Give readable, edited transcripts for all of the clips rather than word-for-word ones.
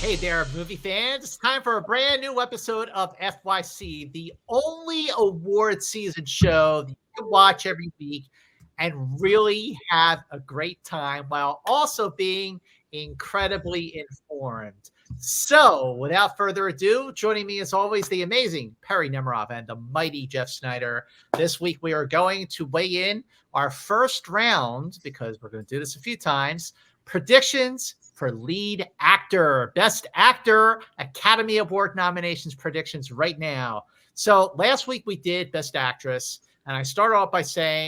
Hey there, movie fans. It's time for a brand new episode of FYC, the only award season show that you can watch every week and really have a great time while also being incredibly informed. So, without further ado, joining me as always, the amazing Perri Nemiroff and the mighty Jeff Snyder. This week we are going to weigh in our first round, because we're going to do this a few times, predictions for lead actor, best actor, Academy Award nominations predictions right now. So last week we did best actress, and I started off by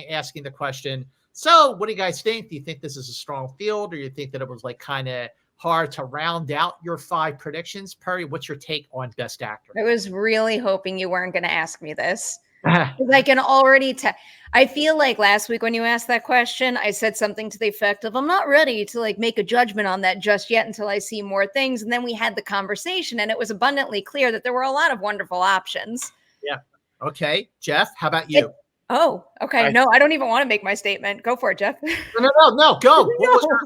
asking the question, so what do you guys think? Do you think this is a strong field, or you think that it was like kind of hard to round out your 5 predictions? Perri, what's your take on best actor? I was really hoping you weren't going to ask me this. I can already tell. I feel like last week when you asked that question, I said something to the effect of, I'm not ready to make a judgment on that just yet until I see more things. And then we had the conversation and it was abundantly clear that there were a lot of wonderful options. Yeah. Okay. Jeff, how about you? Okay. No, I don't even want to make my statement. Go for it, Jeff. No, go. What was your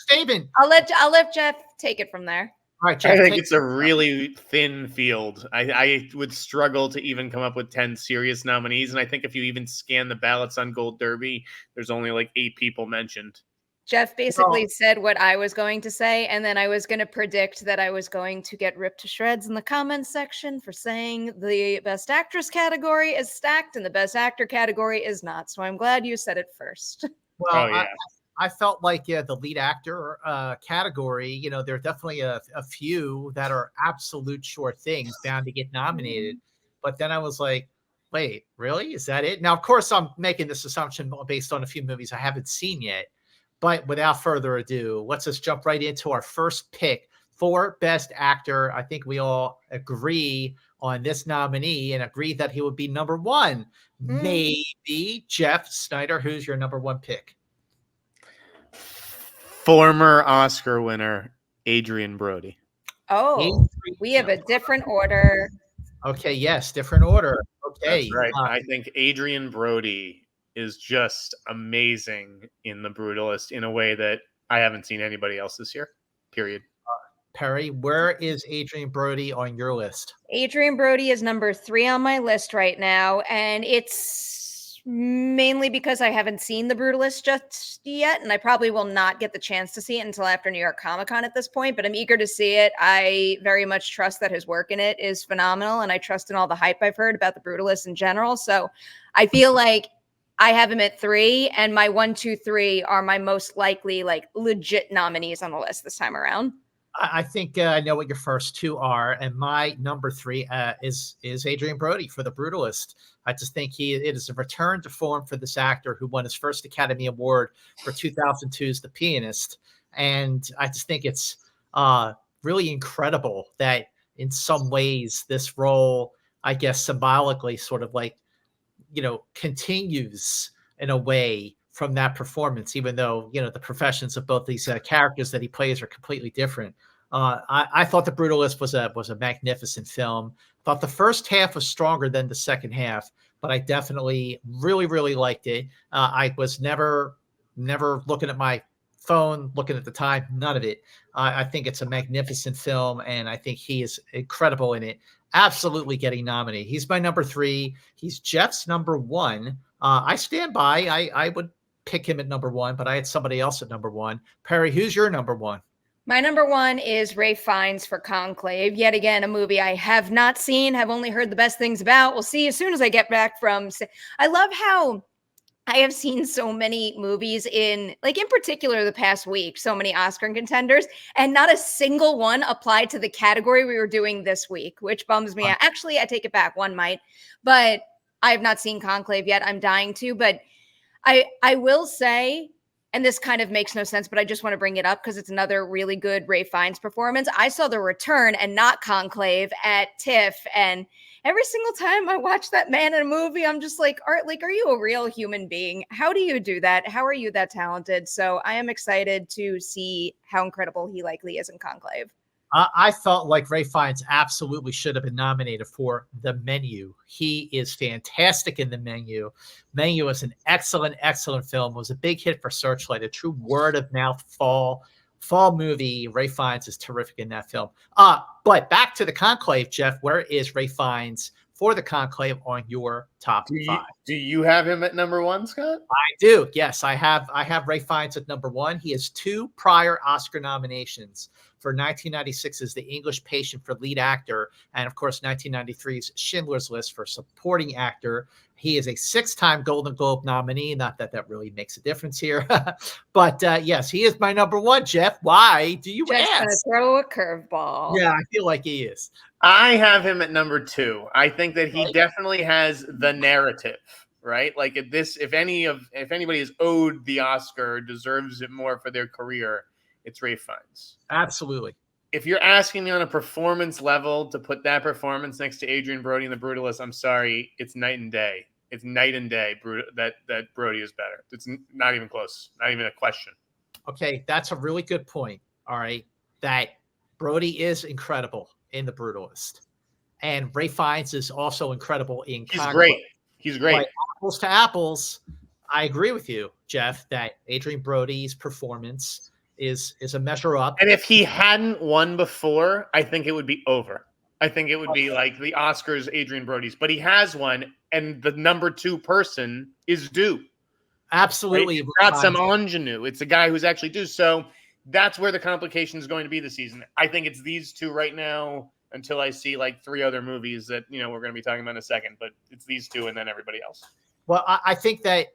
statement? I'll let Jeff take it from there. All right, Jeff, I think it's a really thin field. I would struggle to even come up with 10 serious nominees. And I think if you even scan the ballots on Gold Derby, there's only like 8 people mentioned. Jeff basically said what I was going to say, and then I was going to predict that I was going to get ripped to shreds in the comments section for saying the best actress category is stacked and the best actor category is not. So I'm glad you said it first. Well, I felt like the lead actor category, there are definitely a few that are absolute sure things bound to get nominated. But then I was like, wait, really? Is that it? Now, of course, I'm making this assumption based on a few movies I haven't seen yet. But without further ado, let's just jump right into our first pick for best actor. I think we all agree on this nominee and agree that he would be number 1. Maybe. Jeff Snyder, who's your number 1 pick? Former Oscar winner, Adrien Brody. We have a different order. Okay, yes, different order. Okay. That's right. I think Adrien Brody is just amazing in The Brutalist in a way that I haven't seen anybody else this year, period. Perri, where is Adrien Brody on your list? Adrien Brody is number 3 on my list right now, and it's mainly because I haven't seen The Brutalist just yet, and I probably will not get the chance to see it until after New York Comic Con at this point, but I'm eager to see it. I very much trust that his work in it is phenomenal, and I trust in all the hype I've heard about The Brutalist in general, so I feel like I have him at 3, and my 1, 2, 3 are my most likely, legit nominees on the list this time around. I think I know what your first 2 are, and my number 3 is Adrien Brody for The Brutalist. I just think it is a return to form for this actor who won his first Academy Award for 2002's The Pianist, and I just think it's really incredible that in some ways this role, I guess symbolically, sort of continues in a way from that performance, even though, the professions of both these characters that he plays are completely different. I thought The Brutalist was a magnificent film. Thought the first half was stronger than the second half, but I definitely really, really liked it. I was never looking at my phone, looking at the time, none of it. I think it's a magnificent film, and I think he is incredible in it. Absolutely getting nominated. He's my number 3. He's Jeff's number 1. I stand by. I would pick him at number 1, but I had somebody else at number 1. Perri, who's your number 1? My number 1 is Ralph Fiennes for Conclave. Yet again, a movie I have not seen, have only heard the best things about. We'll see as soon as I get back from. I love how I have seen so many movies in particular the past week, so many Oscar contenders, and not a single one applied to the category we were doing this week, which bums me out. Actually, I take it back. One might, but I have not seen Conclave yet. I'm dying to, but I will say, and this kind of makes no sense, but I just want to bring it up because it's another really good Ralph Fiennes performance. I saw The Return and not Conclave at TIFF, and every single time I watch that man in a movie, I'm just like, are you a real human being? How do you do that? How are you that talented? So I am excited to see how incredible he likely is in Conclave. I felt like Ralph Fiennes absolutely should have been nominated for The Menu. He is fantastic in The Menu. Menu is an excellent, excellent film. It was a big hit for Searchlight, a true word of mouth fall movie. Ray Fiennes is terrific in that film. But back to the Conclave, Jeff. Where is Ray Fiennes for the Conclave on your top 5? Do you have him at number 1, Scott? I do. Yes, I have Ray Fiennes at number 1. He has 2 prior Oscar nominations for 1996's The English Patient for lead actor, and of course 1993's Schindler's List for supporting actor. He is a 6-time Golden Globe nominee. Not that that really makes a difference here, but yes, he is my number 1. Jeff, why do you Just ask? gonna throw a curveball. Yeah, I feel like he is. I have him at number 2. I think that he definitely has the narrative, right? Like if anybody is owed the Oscar, deserves it more for their career, it's Ray Fiennes. Absolutely. If you're asking me on a performance level to put that performance next to Adrien Brody in The Brutalist, I'm sorry, it's night and day. It's night and day. That Brody is better. It's not even close. Not even a question. Okay, that's a really good point. All right, that Brody is incredible in The Brutalist, and Ray Fiennes is also incredible in. He's great. He's great. Like, apples to apples, I agree with you, Jeff, that Adrien Brody's performance is a measure up. And if he hadn't won before, I think it would be over. I think it would be like the Oscars, Adrien Brody's, but he has won, and the number 2 person is due. Absolutely. Right? It's not some ingenue. It's a guy who's actually due. So that's where the complication is going to be this season. I think it's these 2 right now until I see like 3 other movies that, we're going to be talking about in a second, but it's these 2 and then everybody else. Well, I think that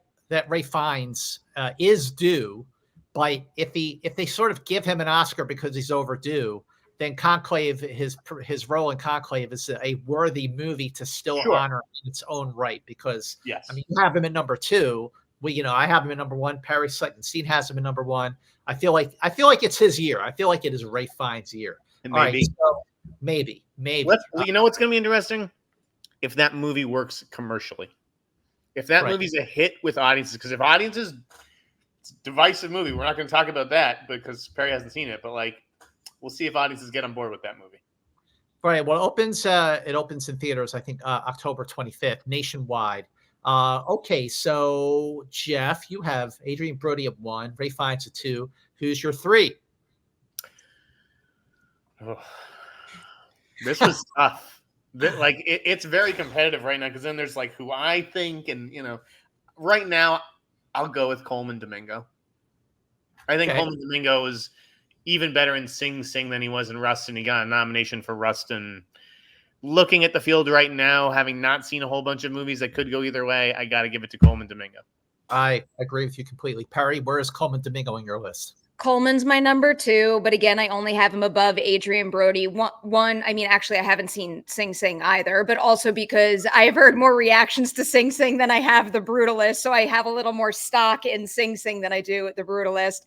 Ray Fiennes is due, but if they sort of give him an Oscar because he's overdue, then Conclave, his role in Conclave is a worthy movie to still honor in its own right. Because yes, I mean, you have him at number 2. I have him at number 1. Perri Stan has him at number 1. I feel like it's his year. I feel like it is Ray Fiennes' year. And maybe, right, so maybe. You know what's going to be interesting? If that movie works commercially. If that movie's a hit with audiences, because if audiences, it's a divisive movie. We're not going to talk about that because Perri hasn't seen it, but we'll see if audiences get on board with that movie. Right. Well, it opens in theaters, I think, October 25th, nationwide. Okay, so Jeff, you have Adrien Brody at 1, Ray Fiennes at 2. Who's your 3? Oh, this was tough. It's very competitive right now because then there's who I think, and right now I'll go with Coleman Domingo. I think Coleman Domingo is even better in Sing Sing than he was in Rustin. He got a nomination for Rustin. Looking at the field right now, having not seen a whole bunch of movies that could go either way, I got to give it to Coleman Domingo. I agree with you completely. Perri, where is Coleman Domingo on your list? Coleman's my number 2, but again, I only have him above Adrien Brody. One, I mean, actually, I haven't seen Sing Sing either, but also because I have heard more reactions to Sing Sing than I have The Brutalist, so I have a little more stock in Sing Sing than I do at The Brutalist.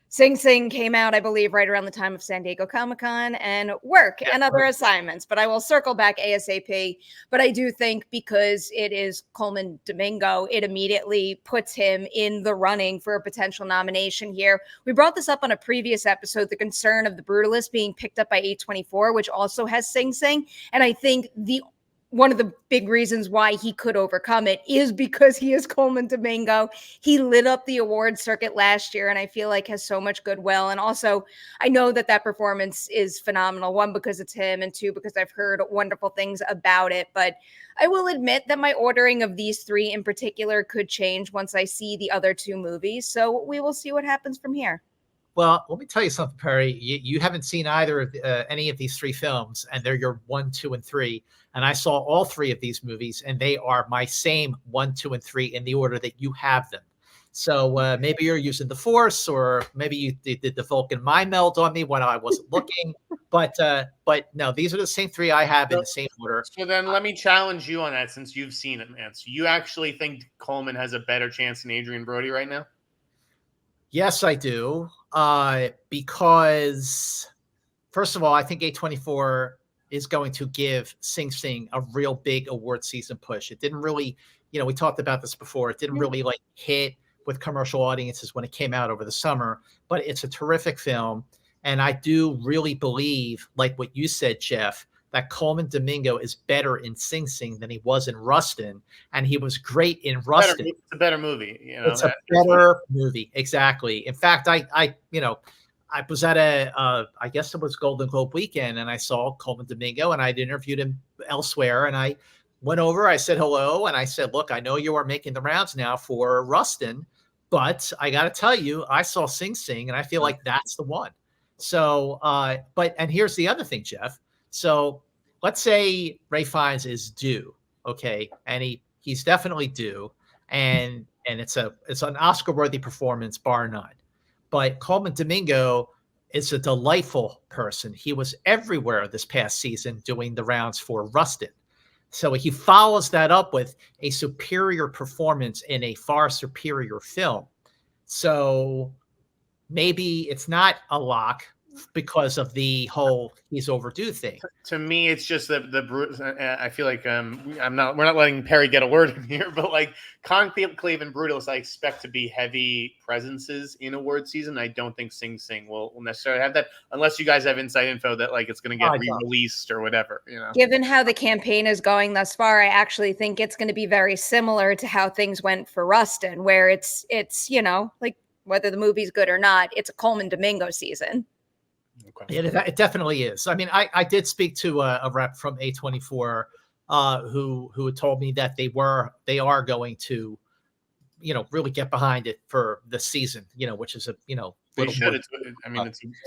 Sing Sing came out, I believe, right around the time of San Diego Comic-Con and work and other assignments, but I will circle back ASAP. But I do think because it is Coleman Domingo, it immediately puts him in the running for a potential nomination here. We brought this up on a previous episode, the concern of The Brutalist being picked up by A24, which also has Sing Sing. And I think one of the big reasons why he could overcome it is because he is Coleman Domingo. He lit up the award circuit last year and I feel like has so much goodwill. And also, I know that performance is phenomenal. 1, because it's him, and 2, because I've heard wonderful things about it. But I will admit that my ordering of these 3 in particular could change once I see the other 2 movies. So we will see what happens from here. Well, let me tell you something, Perri. You haven't seen either of any of these 3 films, and they're your 1, 2, and 3. And I saw all 3 of these movies, and they are my same 1, 2, and 3 in the order that you have them. So maybe you're using the Force, or maybe you did the Vulcan mind meld on me when I wasn't looking. But no, these are the same 3 I have in the same order. So then let me challenge you on that, since you've seen it, man. So you actually think Coleman has a better chance than Adrien Brody right now? Yes, I do. Because first of all, I think A24 is going to give Sing Sing a real big award season push. It didn't really, we talked about this before. It didn't really hit with commercial audiences when it came out over the summer, but it's a terrific film. And I do really believe, like what you said, Jeff, that Coleman Domingo is better in Sing Sing than he was in Rustin. And he was great in Rustin. It's a better movie. It's a better movie. Exactly. In fact, I was at I guess it was Golden Globe weekend, and I saw Coleman Domingo, and I'd interviewed him elsewhere, and I went over, I said hello, and I said, look, I know you are making the rounds now for Rustin, but I got to tell you, I saw Sing Sing, and I feel like that's the one. So, and here's the other thing, Jeff. So let's say Ray Fiennes is due, okay, and he's definitely due, and it's an Oscar-worthy performance, bar none. But Coleman Domingo is a delightful person. He was everywhere this past season doing the rounds for Rustin. So he follows that up with a superior performance in a far superior film. So maybe it's not a lock because of the whole he's overdue thing. To me, it's just I feel like we're not letting Perri get a word in here, but like Conclave and Brutalist, I expect to be heavy presences in award season. I don't think Sing Sing will necessarily have that, unless you guys have inside info that like it's going to get re-released or whatever. Given how the campaign is going thus far, I actually think it's going to be very similar to how things went for Rustin, where it's like whether the movie's good or not, it's a Coleman Domingo season. Okay. It definitely is. I mean, I did speak to a rep from A24 who had told me that they are going to, really get behind it for the season, which is they should. It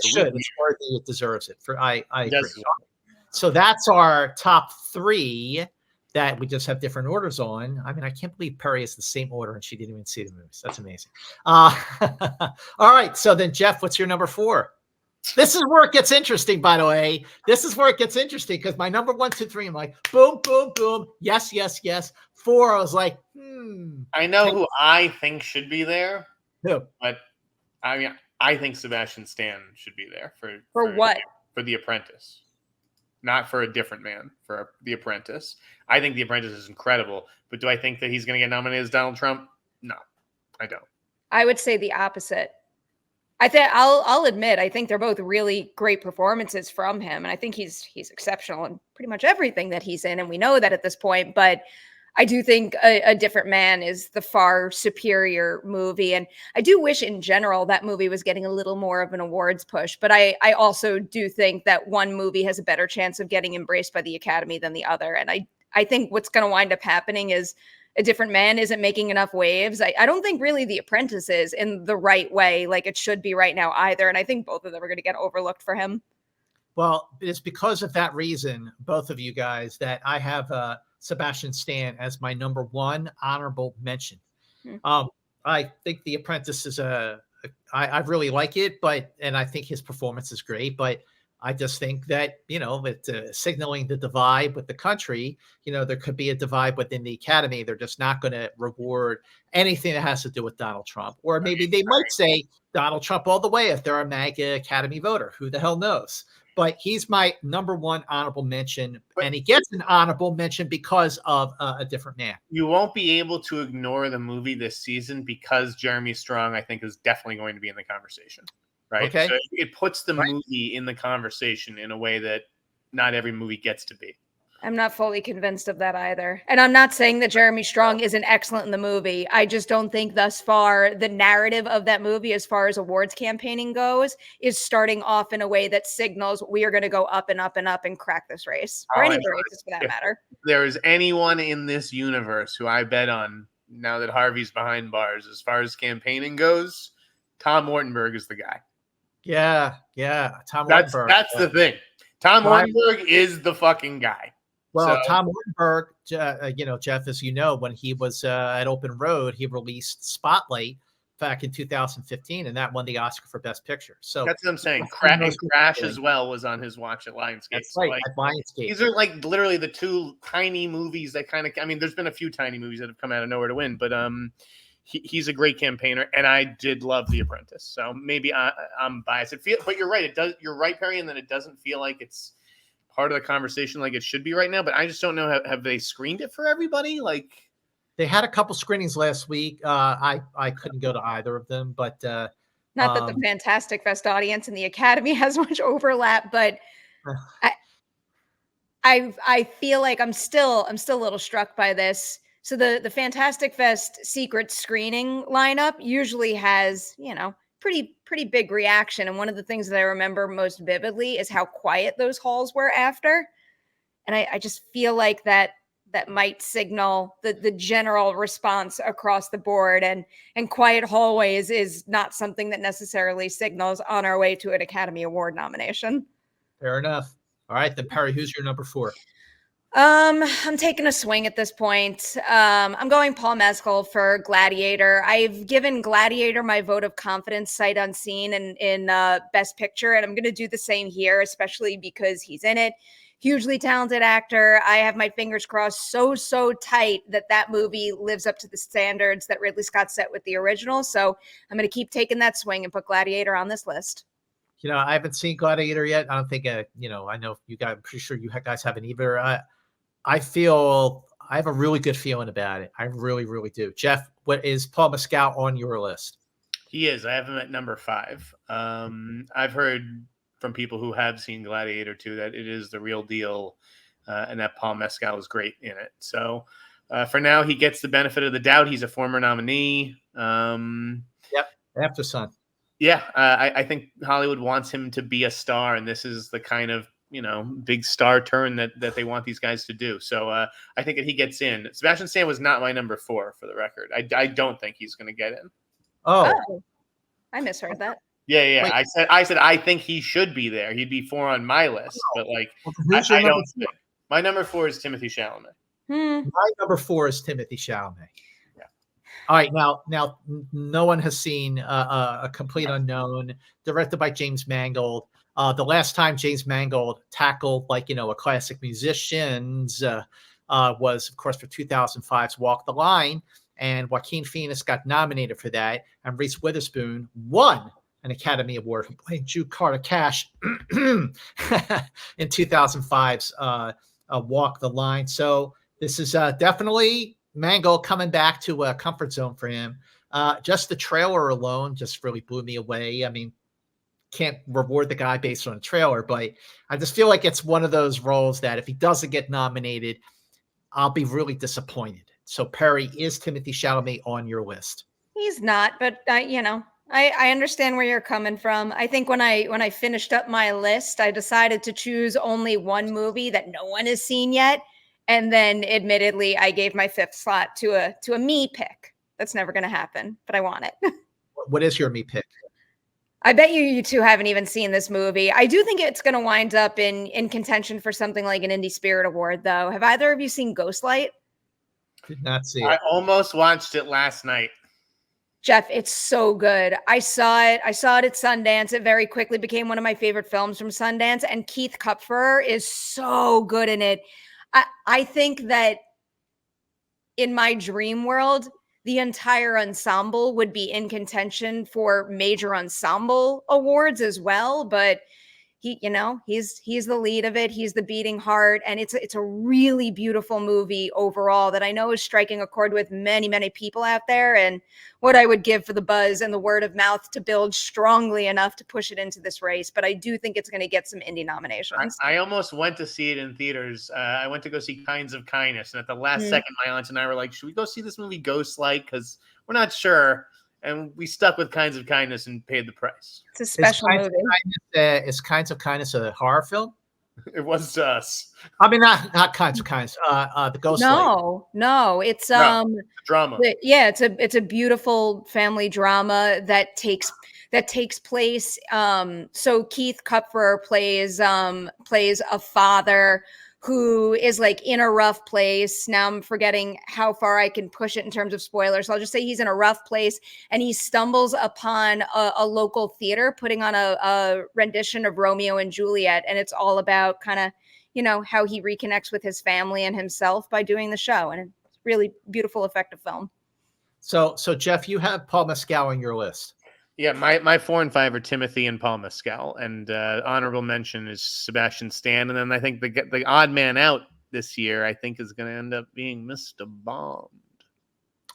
should. It's worthy. It deserves it. I agree. So that's our top 3 that we just have different orders on. I mean, I can't believe Perri is the same order and she didn't even see the movies. That's amazing. All right. So then, Jeff, what's your number 4? This is where it gets interesting, by the way. This is where it gets interesting because my number 1, 2, 3, I'm like, boom, boom, boom. Yes, yes, yes. 4, I was like, I know who I think should be there. Who? But I mean, I think Sebastian Stan should be there for what? For The Apprentice. Not for A Different Man, for The Apprentice. I think The Apprentice is incredible, but do I think that he's going to get nominated as Donald Trump? No, I don't. I would say the opposite. I'll admit, I think they're both really great performances from him, and I think he's exceptional in pretty much everything that he's in, and we know that at this point. But I do think a Different Man is the far superior movie, and I do wish in general that movie was getting a little more of an awards push. But I also do think that one movie has a better chance of getting embraced by the Academy than the other, and I think what's going to wind up happening is A Different Man isn't making enough waves. I don't think really The Apprentice is in the right way like it should be right now either. And I think both of them are going to get overlooked for him. Well, it's because of that reason, both of you guys, that I have Sebastian Stan as my number 1 honorable mention. I think The Apprentice is I really like it, and I think his performance is great, but I just think that, with signaling the divide with the country, there could be a divide within the Academy. They're just not going to reward anything that has to do with Donald Trump. Or maybe they might say Donald Trump all the way if they're a MAGA Academy voter. Who the hell knows? But he's my number 1 honorable mention, and he gets an honorable mention because of A Different Man. You won't be able to ignore the movie this season because Jeremy Strong, I think, is definitely going to be in the conversation. Right. Okay. So it puts the movie in the conversation in a way that not every movie gets to be. I'm not fully convinced of that either. And I'm not saying that Jeremy Strong isn't excellent in the movie. I just don't think thus far the narrative of that movie, as far as awards campaigning goes, is starting off in a way that signals we are going to go up and up and up and crack this race. Or any races for that matter. If there is anyone in this universe who I bet on now that Harvey's behind bars, as far as campaigning goes, Tom Wartenberg is the guy. Yeah. Tom Wartenberg. That's the thing. Tom Right. Wartenberg is the fucking guy. Well, Tom Wartenberg, Jeff, as you know, when he was at Open Road, he released Spotlight back in 2015, and that won the Oscar for Best Picture. So that's what I'm saying. Crash as well was on his watch at Lionsgate. That's right, at Lionsgate. These are like literally the 2 tiny movies that kind of. I mean, there's been a few tiny movies that have come out of nowhere to win, but he's a great campaigner, and I did love The Apprentice. So maybe I'm biased. But you're right. It does. You're right, Perri, and then it doesn't feel like it's part of the conversation like it should be right now. But I just don't know. Have they screened it for everybody? Like they had a couple screenings last week. I couldn't go to either of them, but not that the Fantastic Fest audience and the Academy has much overlap, but I feel like I'm still a little struck by this. So the Fantastic Fest secret screening lineup usually has, pretty big reaction. And one of the things that I remember most vividly is how quiet those halls were after. And I just feel like that might signal the general response across the board, and quiet hallways is not something that necessarily signals on our way to an Academy Award nomination. Fair enough. All right, then Perri, who's your number 4? I'm taking a swing at this point. I'm going Paul Mescal for Gladiator. I've given Gladiator my vote of confidence, sight unseen, in Best Picture, and I'm going to do the same here, especially because he's in it. Hugely talented actor. I have my fingers crossed so tight that movie lives up to the standards that Ridley Scott set with the original. So I'm going to keep taking that swing and put Gladiator on this list. I haven't seen Gladiator yet. I don't think, I know you guys, I'm pretty sure you guys haven't either. I feel I have a really good feeling about it. I really, really do. Jeff, what is Paul Mescal on your list? He is. I have him at number 5. I've heard from people who have seen Gladiator 2 that it is the real deal, and that Paul Mescal is great in it. So for now, he gets the benefit of the doubt. He's a former nominee. Yep, after Sun. Yeah, I think Hollywood wants him to be a star, and this is the kind of big star turn that they want these guys to do. So I think that he gets in. Sebastian Stan was not my number 4, for the record. I don't think he's going to get in. Oh, I misheard that. Yeah. Wait. I said I think he should be there. He'd be 4 on my list, but I don't think. My number 4 is Timothee Chalamet. My number 4 is Timothee Chalamet. Yeah. All right, now no one has seen a Complete Unknown, directed by James Mangold. The last time James Mangold tackled a classic musicians was, of course, for 2005's Walk the Line, and Joaquin Phoenix got nominated for that, and Reese Witherspoon won an Academy Award for playing Drew Carter Cash in 2005's Walk the Line. So this is definitely Mangold coming back to a comfort zone for him. Just the trailer alone just really blew me away. I mean, can't reward the guy based on a trailer, but I just feel like it's one of those roles that if he doesn't get nominated, I'll be really disappointed. So Perri, is Timothee Chalamet on your list? He's not, but I understand where you're coming from. I think when I finished up my list, I decided to choose only one movie that no one has seen yet, and then admittedly, I gave my 5th slot to a me pick. That's never going to happen, but I want it. What is your me pick? I bet you two haven't even seen this movie. I do think it's going to wind up in contention for something like an Indie Spirit Award, though. Have either of you seen Ghostlight? Did not see it. I almost watched it last night. Jeff, it's so good. I saw it at Sundance. It very quickly became one of my favorite films from Sundance, and Keith Kupferer is so good in it. I think that in my dream world, the entire ensemble would be in contention for major ensemble awards as well, but he's the lead of it. He's the beating heart, and it's a really beautiful movie overall that I know is striking a chord with many, many people out there, and what I would give for the buzz and the word of mouth to build strongly enough to push it into this race. But I do think it's going to get some indie nominations. I almost went to see it in theaters. I went to go see Kinds of Kindness, and at the last second, my aunts and I were like, should we go see this movie Ghostlight? Because we're not sure. And we stuck with Kinds of Kindness and paid the price. It's a special movie. Is Kinds of Kindness a horror film? It was us. I mean, not Kinds of Kindness. The Ghost. No, it's drama. It's a beautiful family drama that takes place. So Keith Kupferer plays a father who is in a rough place. Now I'm forgetting how far I can push it in terms of spoilers. So I'll just say he's in a rough place, and he stumbles upon a local theater putting on a rendition of Romeo and Juliet. And it's all about kind of, how he reconnects with his family and himself by doing the show. And it's really beautiful, effective film. So Jeff, you have Paul Mescal on your list. Yeah, my 4 and 5 are Timothee and Paul Mescal, and honorable mention is Sebastian Stan, and then I think the odd man out this year, I think, is going to end up being Mr. Bond.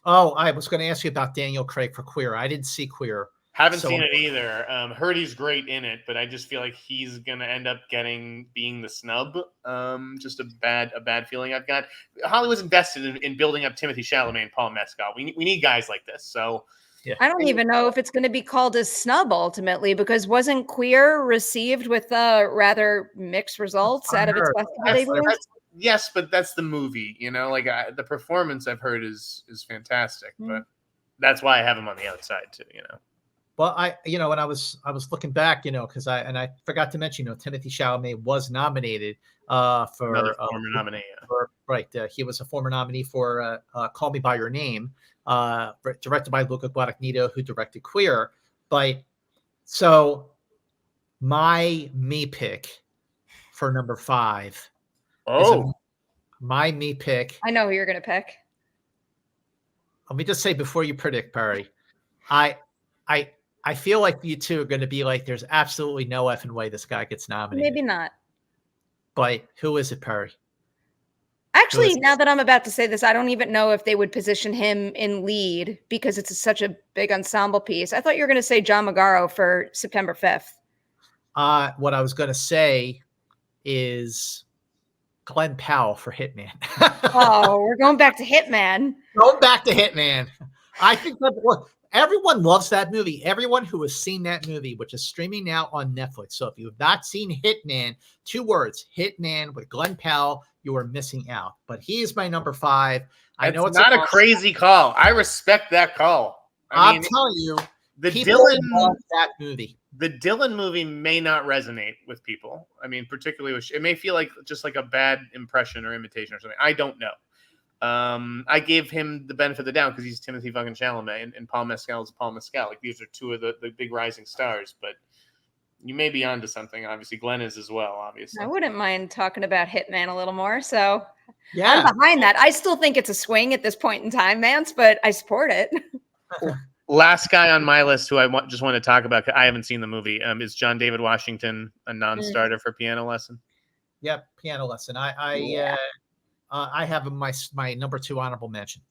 Oh, I was going to ask you about Daniel Craig for Queer. I didn't see Queer. Haven't seen it either. Heard he's great in it, but I just feel like he's going to end up being the snub. Just a bad feeling I've got. Hollywood's invested in building up Timothee Chalamet and Paul Mescal. We need guys like this, so. Yeah. I don't even know if it's going to be called a snub ultimately, because wasn't Queer received with rather mixed results out of its festival debut? Yes, but that's the movie. Like the performance I've heard is fantastic, but that's why I have him on the outside too. Well, when I was looking back, because I forgot to mention, Timothee Chalamet was nominated for another former nominee. Right, he was a former nominee for Call Me by Your Name, directed by Luca Guadagnino, who directed Queer. But so my me pick for number 5. My me pick. I know who you're going to pick. Let me just say before you predict, Perri, I feel like you two are going to be like, there's absolutely no effing way this guy gets nominated. Maybe not. But who is it, Perri? Actually, now that I'm about to say this, I don't even know if they would position him in lead because it's such a big ensemble piece. I thought you were going to say John Magaro for September 5th. What I was going to say is Glenn Powell for Hitman. Oh, we're going back to Hitman. Going back to Hitman. I think that everyone loves that movie. Everyone who has seen that movie, which is streaming now on Netflix. So if you have not seen Hitman, 2 words, Hitman with Glenn Powell, you are missing out. But he is my number 5. I know it's not a crazy call. I respect that call. I'm telling you, the Dylan loves that movie. The Dylan movie may not resonate with people. I mean, particularly it may feel like just like a bad impression or imitation or something. I don't know. I gave him the benefit of the doubt because he's Timothée fucking Chalamet and Paul Mescal is Paul Mescal. Like these are 2 of the big rising stars, but you may be onto something. Obviously, Glenn is as well. Obviously, I wouldn't mind talking about Hitman a little more. So yeah, I'm behind that. I still think it's a swing at this point in time, Mance, but I support it. Last guy on my list who I just want to talk about, I haven't seen the movie, is John David Washington, a non-starter for Piano Lesson. Yep, Piano Lesson. I have my number 2 honorable mention.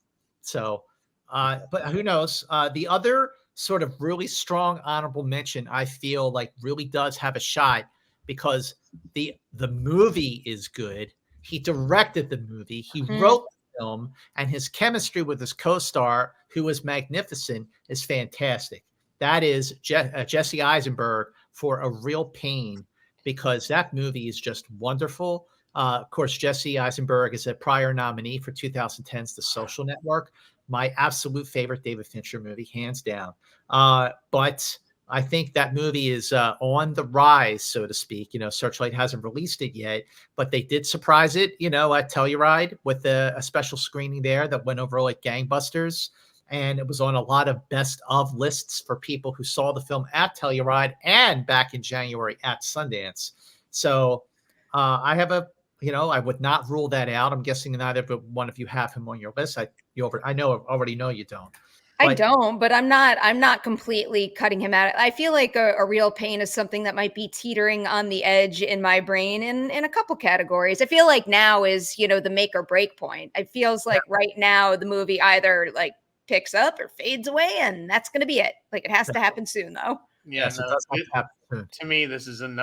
So, but who knows? The other sort of really strong honorable mention, I feel like really does have a shot because the movie is good. He directed the movie. He wrote the film, and his chemistry with his co-star, who is magnificent, is fantastic. That is Jesse Eisenberg for A Real Pain, because that movie is just wonderful. Of course, Jesse Eisenberg is a prior nominee for 2010's The Social Network, my absolute favorite David Fincher movie, hands down. But I think that movie is on the rise, so to speak. Searchlight hasn't released it yet, but they did surprise it, at Telluride with a special screening there that went over like gangbusters. And it was on a lot of best of lists for people who saw the film at Telluride and back in January at Sundance. So I have I would not rule that out. I'm guessing neither one of you have him on your list. I already know you don't. I don't, but I'm not completely cutting him out. I feel like a Real Pain is something that might be teetering on the edge in my brain in a couple categories. I feel like now is, the make or break point. It feels like right now the movie either like picks up or fades away, and that's going to be it. Like it has to happen soon though. Yes, to me, this is an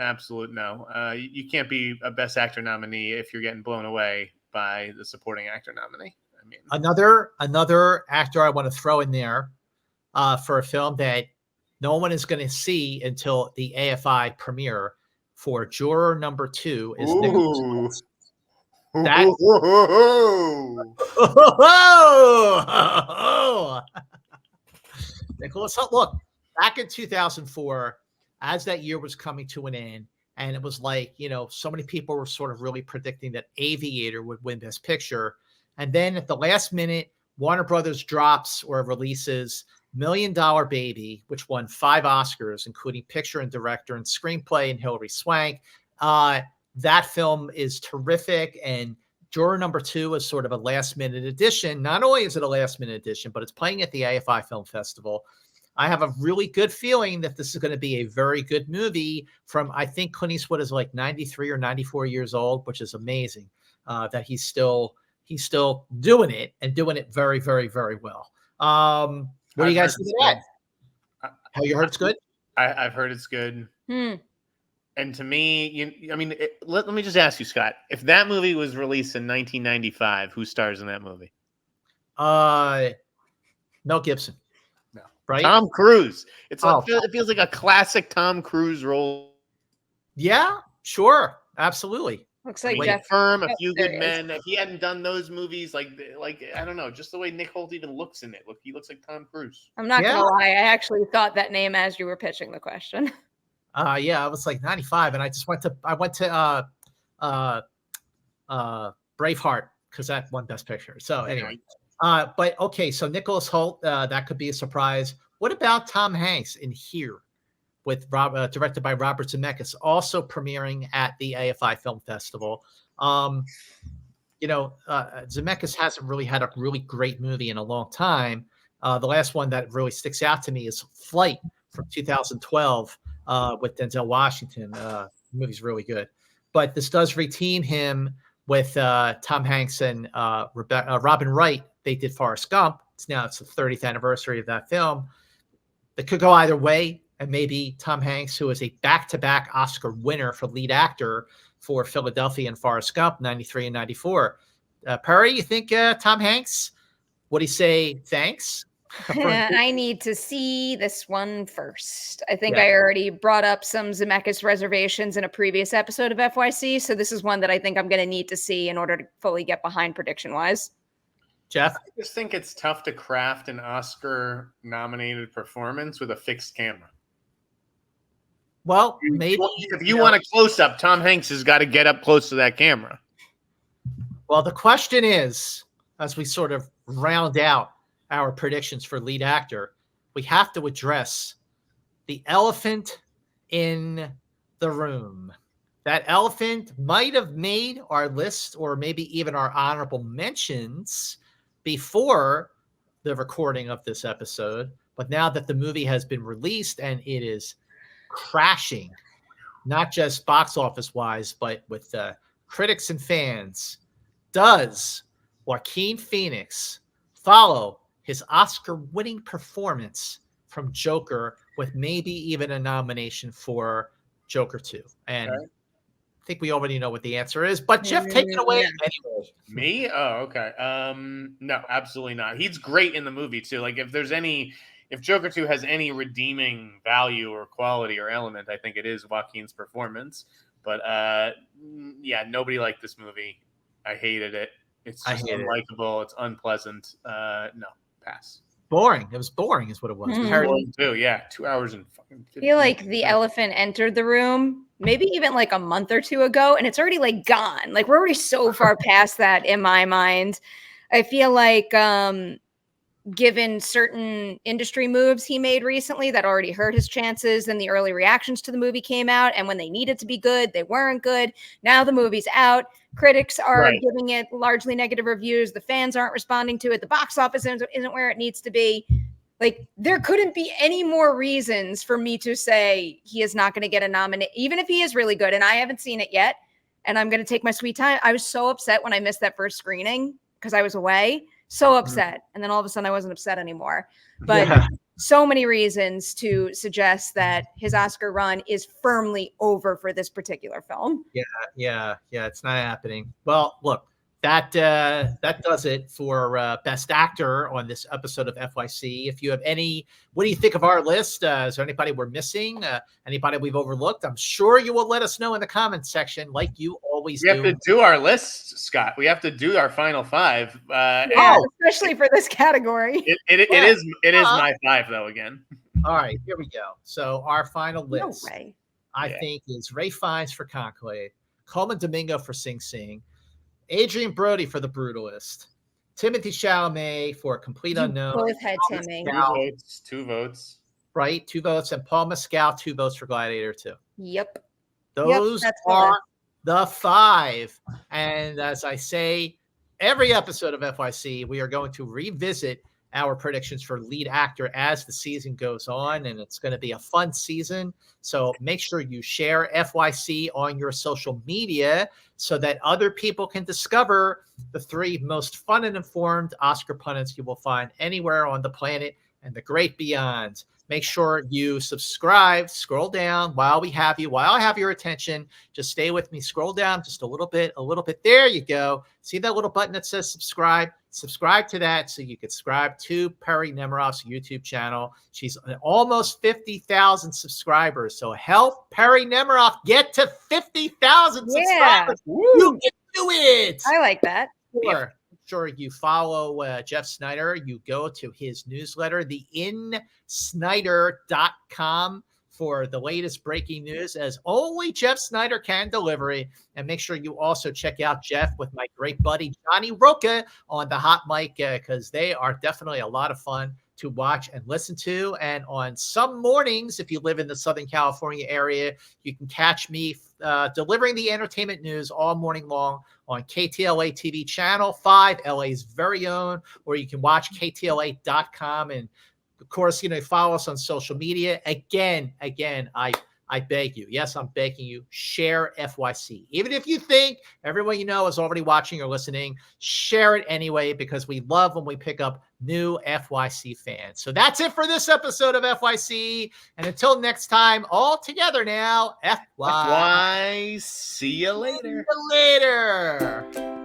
absolute no. You can't be a Best Actor nominee if you're getting blown away by the supporting actor nominee. I mean, another actor I want to throw in there for a film that no one is going to see until the AFI premiere for Juror Number 2 is Nicholas. Nicholas, look, back in 2004, as that year was coming to an end, and it was like, so many people were sort of really predicting that Aviator would win Best Picture. And then at the last minute, Warner Brothers drops or releases $1 Million Baby, which won 5 Oscars, including Picture and Director and Screenplay, and Hilary Swank. That film is terrific. And Juror Number 2 is sort of a last-minute addition. Not only is it a last-minute addition, but it's playing at the AFI Film Festival. I have a really good feeling that this is going to be a very good movie from, I think Clint Eastwood is like 93 or 94 years old, which is amazing that he's still doing it and doing it very, very, very well. What do you guys think of that? Have you heard it's good? I've heard it's good. And to me, let me just ask you, Scott, if that movie was released in 1995, who stars in that movie? Mel Gibson. right? Tom Cruise. Oh. It feels like a classic Tom Cruise role. Yeah, sure, absolutely. Looks I like mean, Jeff. Firm, A Oh, Few there Good he is. Men. If he hadn't done those movies, like I don't know, just the way Nick Holt even looks in it. Look, he looks like Tom Cruise. I'm not Yeah. gonna lie, I actually thought that name as you were pitching the question. Yeah, I was like 95, and I went to Braveheart because that won Best Picture. So anyway, but okay, so Nicholas Hoult, that could be a surprise. What about Tom Hanks in Here, with directed by Robert Zemeckis, also premiering at the AFI Film Festival? Zemeckis hasn't really had a really great movie in a long time. The last one that really sticks out to me is Flight from 2012 with Denzel Washington. The movie's really good. But this does reteam him with Tom Hanks and Robin Wright. They did Forrest Gump. It's the 30th anniversary of that film. It could go either way. And maybe Tom Hanks, who is a back-to-back Oscar winner for lead actor for Philadelphia and Forrest Gump, 93 and 94. Perri, you think Tom Hanks, would he say thanks? I need to see this one first. I think Yeah. I already brought up some Zemeckis reservations in a previous episode of FYC, so this is one that I think I'm going to need to see in order to fully get behind prediction-wise. Jeff? I just think it's tough to craft an Oscar-nominated performance with a fixed camera. Well, maybe if you want a close-up, Tom Hanks has got to get up close to that camera. Well, the question is, as we sort of round out our predictions for lead actor, we have to address the elephant in the room. That elephant might have made our list or maybe even our honorable mentions before the recording of this episode. But now that the movie has been released and it is crashing, not just box office wise, but with critics and fans, does Joaquin Phoenix follow his Oscar-winning performance from Joker with maybe even a nomination for Joker 2? And I think we already know what the answer is, but Jeff, take it away anyway. Me? Oh, okay. No, absolutely not. He's great in the movie too. Like if Joker 2 has any redeeming value or quality or element, I think it is Joaquin's performance. But yeah, nobody liked this movie. I hated it. It's just unlikable. It's unpleasant. No, pass. Boring. It was boring is what it was. Boring too. Yeah, 2 hours and fucking 15 I feel like the elephant entered the room maybe even like a month or two ago, and it's already like gone. Like we're already so far past that in my mind. I feel like given certain industry moves he made recently that already hurt his chances, and the early reactions to the movie came out, and when they needed to be good, they weren't good. Now the movie's out. Critics are giving it largely negative reviews. The fans aren't responding to it. The box office isn't where it needs to be. Like, there couldn't be any more reasons for me to say he is not going to get a nomination, even if he is really good. And I haven't seen it yet, and I'm going to take my sweet time. I was so upset when I missed that first screening because I was away. So upset. And then all of a sudden I wasn't upset anymore. But so many reasons to suggest that his Oscar run is firmly over for this particular film. Yeah. It's not happening. Well, look, that does it for Best Actor on this episode of FYC. If you have what do you think of our list? Is there anybody we're missing? Anybody we've overlooked? I'm sure you will let us know in the comments section, like you always do. We have to do our list, Scott. We have to do our final five. Especially for this category. It is my five though. Again. All right, here we go. So our final list, No way. I think, is Ralph Fiennes for Conclave, Coleman Domingo for Sing Sing, Adrien Brody for The Brutalist, Timothee Chalamet for Complete Unknown. Both had Timmy. Two votes. Right, 2 votes, and Paul Mescal 2 votes for Gladiator 2. Yep. Those are the 5. And as I say, every episode of FYC, we are going to revisit our predictions for lead actor as the season goes on, and it's going to be a fun season. So make sure you share FYC on your social media so that other people can discover the 3 most fun and informed Oscar pundits you will find anywhere on the planet and the great beyond. Make sure you subscribe. Scroll down while we have you, while I have your attention. Just stay with me. Scroll down just a little bit. There you go. See that little button that says subscribe? subscribe to that so you can subscribe to Perri Nemiroff's YouTube channel. She's almost 50,000 subscribers. So help Perri Nemiroff get to 50,000 subscribers. You can do it. I like that. Sure, you follow Jeff Snyder. You go to his newsletter, theinsnyder.com, for the latest breaking news, as only Jeff Snyder can deliver it. And make sure you also check out Jeff with my great buddy Johnny Roca on the hot mic, because they are definitely a lot of fun to watch and listen to. And on some mornings, if you live in the Southern California area, you can catch me delivering the entertainment news all morning long on KTLA TV Channel 5, LA's very own, or you can watch KTLA.com. And of course, follow us on social media. Again, I beg you. Yes, I'm begging you. Share FYC. Even if you think everyone you know is already watching or listening, share it anyway, because we love when we pick up new FYC fans. So that's it for this episode of FYC. And until next time, all together now, FY. See you later. See you later.